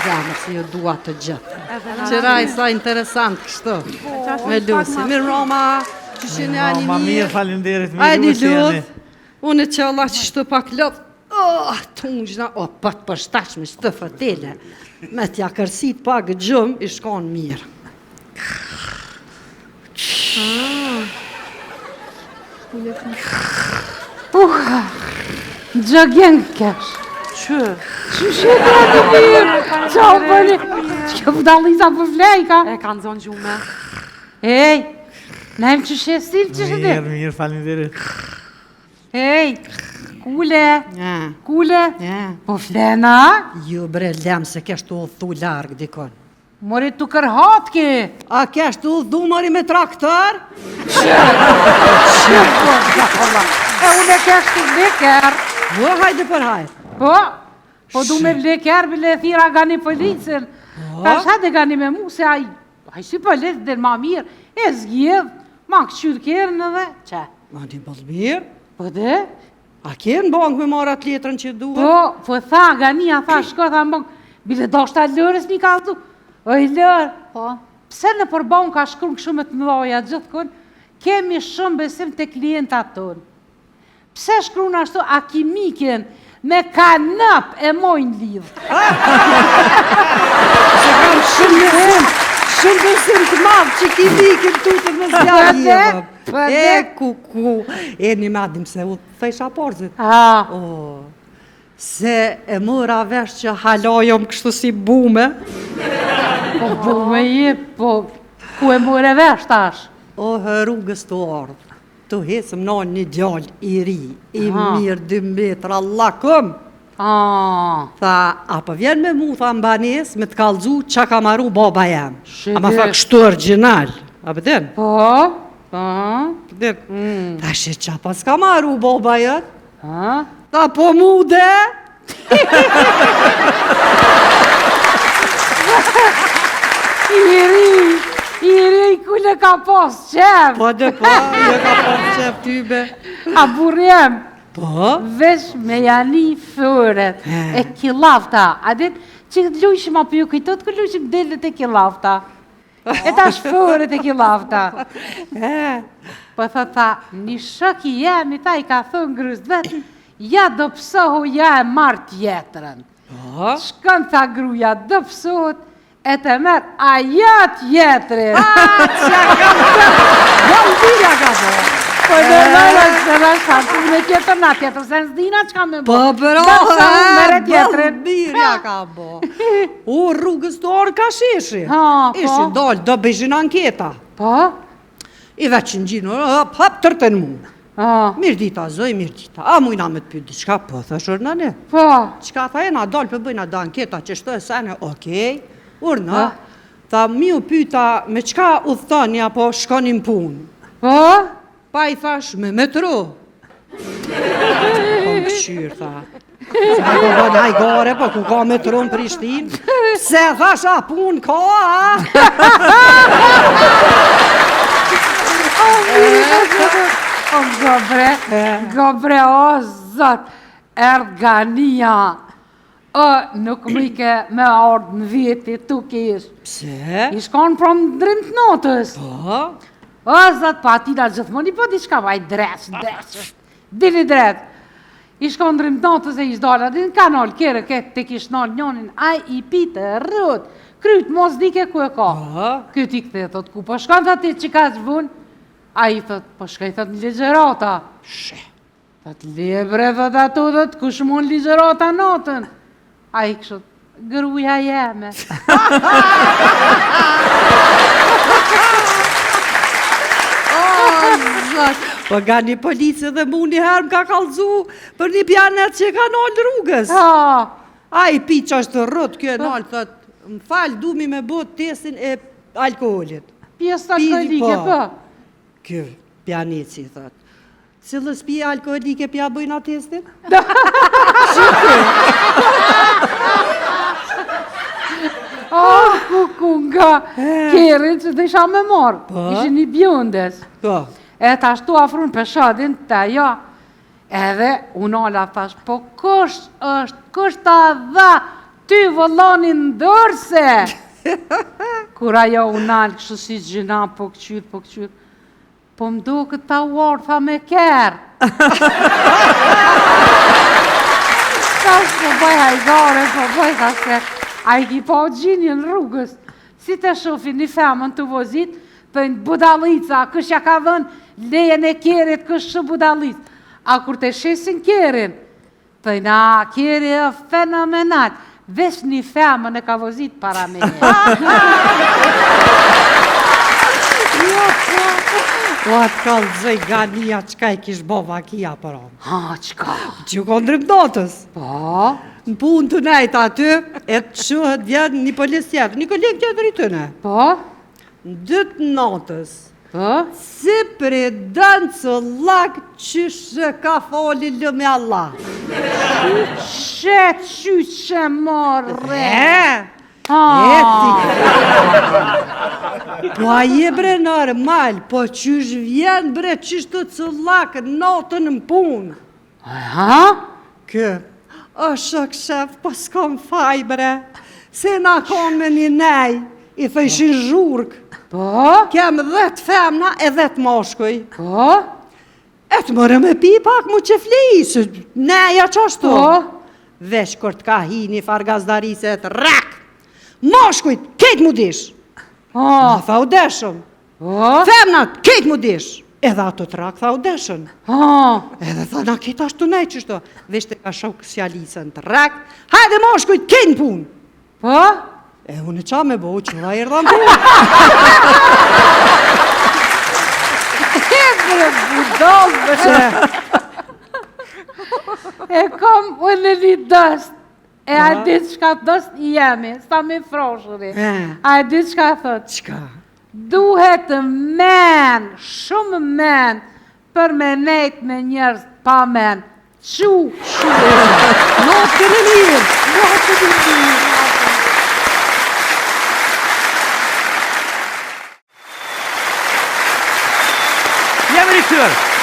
zemër, si ju dua të gjithë. Qëraj, sa interesant kështu. Me Lusi. Mirë Roma, që shënë janë Ma mirë, falimderit, mirë Ajdi Lusi jeni. Luth, unë që Allah që shtu pak lëpë, të unë gjna, pat përshtashme shtë fëtele, me t'ja kërsit pak gjumë, i shkon mirë. Gjëgjen kesh. Që shëtë të mirë. Qa përri. Që vdalisa për flejka. E kanë zonë gjume. Ej, nejmë që shesil që shëtë. Mirë, falimderit. Ej, kule. Ja, Kule. ja. Po flena. Ju bre lem se keshtu u thu largë dikon. Mori të kërhat ki. A keshtu u dhu mori me traktor? E unë e kesh të vleker. Po, hajde për hajde. Po du me vleker, bile thira gani policin. Ta shate gani me mu se aj si polic dhe ma mirë. E zgjedh, ma këqyr kërën edhe. Që? Ma di bëllbirë. Po dhe? A ke në bankë me marrë atë letrën që duhet? Po tha, gania tha, shko, tha në bankë, bile do shta lërës një ka thu. Oj lërë, pse në përbon ka shkrum këshumet më dhoja gjithë kun, kemi shumë besim të klientat tonë. Pse shkru në ashtu akimikin me kanëp e mojnë lidhë. Se kam shumë besim të madhë që ki likin tutët në zjarje. E kuku, e një madim se u thejsha porzit. Se e mëra vesh që halojom kështu si bume. Po bume je, po ku e mëre vesh tash? O, rrugës të ardhë, të hesëm në një djallë i ri, i mirë 2 metra, Allah këm. Tha, apo vjen me mu, tha mbanes, me të kalzu qa ka maru baba jam. A ma tha kështu original, a pëtën? Po. Tha, shi qa pas ka maru baba jët? Tha, po mude? I ri kule ka pos qef. Po dhe po, je ka pos qef tybe. A burjem. Po? Vesh me jani fëret e kilafta. A dit që lujshim apo ju kujtot kë lujshim delet e kilafta. E tash fëret e kilafta. Po tha, një shok i jemi, ta i ka thënë grës vetë, ja do pësohu, ja e marë tjetërën. Shkën tha gruja, do pësohut, e të merë, a ja tjetërin. Qa ka bërë, gëllbirja ka bërë. Po dhe nëjë është dhe shatë me tjetër na tjetër, se nëzdina që ka me bërë. Po bro, gëllbirja ka bërë. U rrugës të orë ka sheshi. Ishi dollë, do bëshin anketa. Po? I veç në gjinë, hap tërten mund. Mirë dita, zoj, mirë dita. A mujna me të pytë, qka po, thëshur në ne? Po. Qka tha e na dollë për bëjna da anketa që shto e sene, okej, urna. Tha mi u pyta me qka u thëni apo shkonim punë. Po? Pa i thash me metro. Po më këshyrë, tha. Se me po bënë hajgore, po ku ka metro në Prishtinë. Se thash a punë ka, a? O, gobre, o, zot, ergania. O, nuk mike me ardhë në viti, tu kish. Pse? I shkon prom drimë të notës. Po? O, zot, pa atina gjithmoni, po diçka, vaj dreç, dini dreç. I shkon drimë të notës e ishtë dola, din kanal, kere, te kish nal njonin, aj i pite, rrët, kryt, mos dike ku e ka. Këtë i këthe, thot, ku po shkon të ati që ka zhvun, a i thot, po shkaj, thot, në ligjerata. Thot, libre, thot, ato, thot, kush mund ligjerata notën. A i kështot, gruja jeme. Po nga një policë dhe mu një herë më ka kalzu për një pjanet që ka nalë rrugës. A i pi që është rrët kjo e nalë, thot, më falë, du mi me bot testin e alkoholit. Pjesë alkoholike, po? Kjo pjaneci, thot. Cilës pje alkoholike pja bëjna testin? Kuku nga kjerin që të isha me morë. Ishë një bjëndes. E të ashtu afrun për shadin të ajo. Edhe unala thash, po kush është, kush ta dha ty vëlloni ndërse. Kur ajo unal kështu si gjina po këqyr, po më duket ta uartha me kerë. Tash po bëj hajgare, po bëj se a i ki po gjinjën rrugës. Si të shofi një femën të vozit, thënë budalica, këshja ka dhënë lejen e kerit kështë budalic. A kur të shesin kerin, thënë a keri e fenomenal, vesh një femën e ka vozit para me një. O atë kalëzëj gania qka i kish bova kia për onë. Ha, qka? Që kondrim notës. Po? Në punë të nejtë aty, e të shuhet vjen një polis tjetër, një kolegë tjetër i tëne. Po? Në dytë notës, Po? si për e dënë që lakë qyshe ka foli lë me Allah. Qyshe morre. Po a je bre normal, po qysh vjen bre qysh të cëllakë notën në punë. Aha? Kë, o shok shef, po s'kom faj bre, se na kom me një nej, i thëjshin zhurk. Po? Kem 10 femna e 10 moshkuj. Po? E të mërë me pi pak mu që flisë, neja qashtu. Po? Vesh kur t'ka hi një fargazdariset rak, moshkujt, ketë mu dish. Ma tha u deshëm. Femnat, ketë mu dish. Edhe ato të rak tha u deshën. Edhe tha na ketë ashtu nej qështu. Vesh të ka shok sjalisën të rak, hajde moshkujt, ketë në punë. Po? E unë qa me bo, që da erdha në punë. E kom unë një dëst. E a ditë qka dëst i jemi, s'ta me froshëri. A ditë qka thët? Qka? Duhet men, shumë men, për me nejt me njerës pa men. Notën e mirë.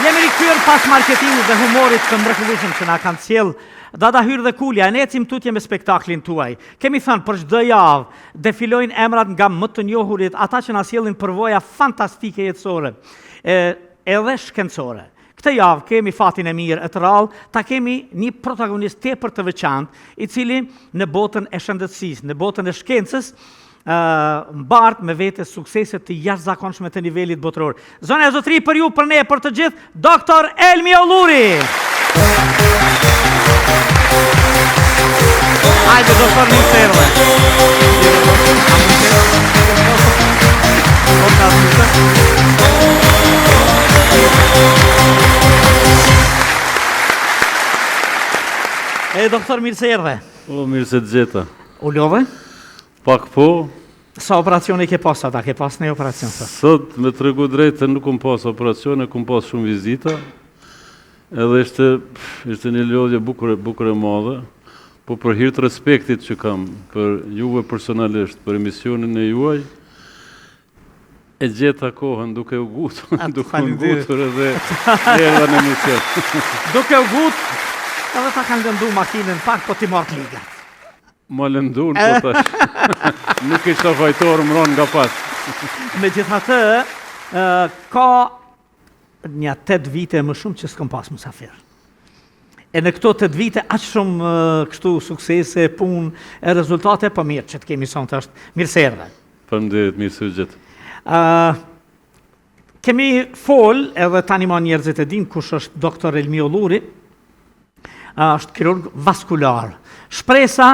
Jemi rikëtyr pas marketingut dhe humorit të mrekullueshëm që na kanë sjell Dada Hyrë dhe Kulja, e necim tutje me spektaklin tuaj. Kemi thënë për çdo javë defilojnë emrat nga më të njohurit, ata që na sjellin përvoja fantastike jetësore, edhe shkencore. Këtë javë kemi fatin e mirë e të rallë, ta kemi një protagonist tepër të veçantë, i cili në botën e shëndetësisë, në botën e shkencës, mbart me vete sukseset të jashtëzakonshme të nivelit botëror. Zonja e zotëri për ju, për ne, për të gjithë, Dr. Elmi Olluri. Hajde, doktor, një serve. Doktor, mirë se erdhe. O, mirë se të gjeta. U lodhe? Pak po. Sa operacione ke pas ata? Ke pas një operacion? Sot, me të regu drejtë, nuk kom pas operacione, kom pas shumë vizita. Edhe ishte një lodhje bukur e madhe. Po për hir të respektit që kam për juve personalisht, për emisionin e juaj, e gjeta kohën duke u gutur, edhe erdha në emision. Duke u gutur, edhe ta kanë gëndu makinën pak, po ti marrë ligat. Ma lëndun, po tash. Nuk ishte fajtorë më ronë nga pas. Megjithatë, ka një 8 vite më shumë që s'kom pas musafir. E në këto 8 vite, aq shumë kështu suksese, punë, e rezultate, po mirë që të kemi sonë të është mirë se erdhe. Faleminderit, mirë se u gjetë. Kemi fol, edhe tani ma njerëzit e din kush është Dr. Elmi Olluri, është kirurg vaskular. Shpresa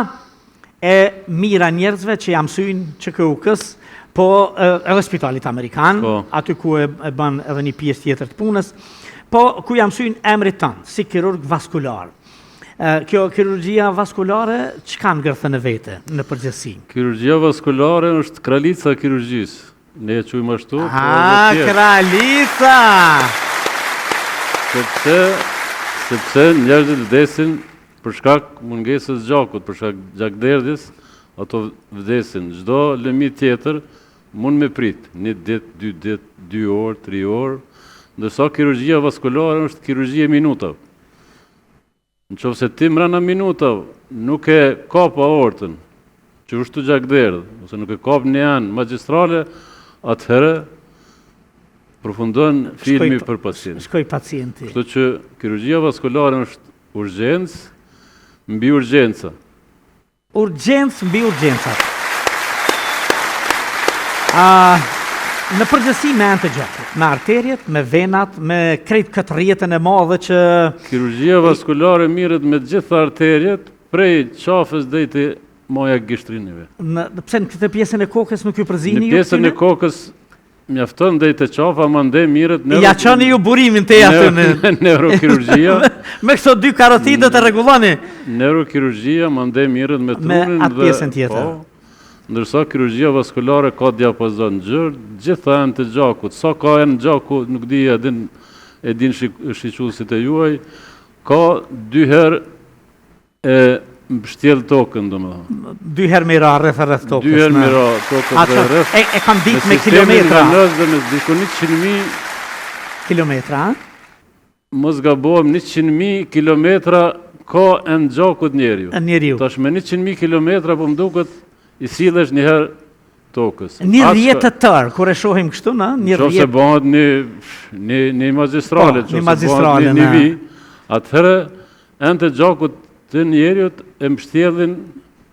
e mira njerëzve që jam synë që KU-kës, po edhe spitalit Amerikan, aty ku e bën edhe një pjesë tjetër të punës, po ku jam synë emrit tanë, si kirurg vaskular. Kjo kirurgjia vaskulare, çka ngërthën e vete në përgjithësi? Kirurgjia vaskulare është kralica e kirurgjisë. Ne e quajmë ashtu. Kralica! Sepse njerëzit vdesin për shkak mungesës gjakut, për shkak gjakderdhjes, ato vdesin. Çdo lëmi tjetër mund me prit, 1 ditë, 2 ditë, 2 orë, 3 orë, ndërsa kirurgjia vaskulare është kirurgjia e minutave. Nëse ti mbrana minutave nuk e kap aortën, që është të gjakderdh, ose nuk e kap një anë magjistrale, atëherë përfundon filmi për pacient. Shkoj pacienti. Kështu që kirurgjia vaskulare është urgjencë mbi urgjenca. Urgjencë mbi urgjencat. Në përgjithësi me anë të gjakut, me arterjet, me venat, me krejt këtë rjetën e madhe që... Kirurgjia vaskulare mirët me gjitha arterjet, prej qafës dhejti maja gishtrinëve. Pse në këtë pjesën e kokës nuk ju përzini ju? Në pjesën e kokës mjafton dhejti qafa, ma ndej mirët... Ja qëni ju burimin të jatë në... Neurokirurgjia... Me këto 2 karotidët e regulloni? Neurokirurgjia ma ndej mirët me trunin dhe... Me atë pjesën tjetër. Ndërsa kirurgjia vaskulare ka diapazon gjërë, gjitha e në të gjakut. Sa ka e në gjakut, nuk di e din shiqusit e juaj, ka 2 herë e mbështjell tokën, do më thonë. 2 herë me ra rreth tokës. 2 herë me ra tokës dhe rreth. E kam ditë me kilometra. Me sistemin dhe me diku 100.000 kilometra, mos gabohem 100.000 kilometra ka e në gjakut njeriu. Tash me 100.000 kilometra po më duket i sillesh një herë tokës. Një rjetë të tërë, kur e shohim kështu, na? Qofse bëhet një magistrale, qofse bëhet një vi, atëherë enë të gjakut të njeriut e mbështjellin,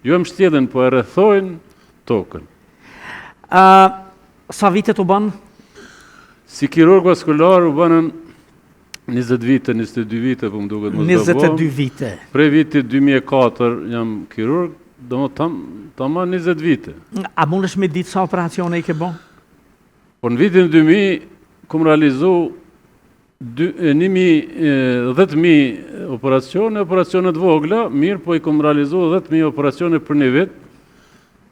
jo e mbështjellin, po e rrethojnë tokën. Sa vite të banë? Si kirurg vaskular u banën 20 vite, 22 vite, po më duket mos do bëhem. 22 vite. Prej vitit 2004 jam kirurg, do më tama 20 vite. A mund është me ditë sa operacione i ke bon? Po në vitin 2000, kom realizu 10.000 operacionet vogla, mirë po i kom realizu 10.000 operacione për një vit,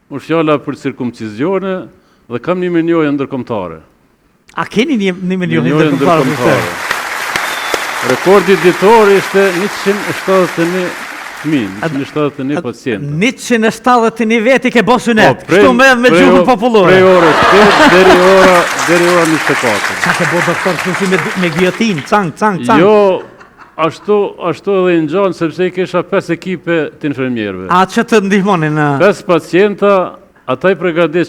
më fjalla për cirkumcizione dhe kam një minjohë ndërkombëtare. A keni një minjohë ndërkombëtare? Rekordi ditor ishte 171 fëmijë, 171 pacient. 171 veti ke bo synet, kështu me gjuhën popullore. Prej orës 8 deri ora 24. Qa ke bo doktor kështu me gjotin, cang? Jo, ashtu edhe në gjanë, sepse i kesha 5 ekipe të infermierve. A që të ndihmonin? 5 pacienta, ata i përgatis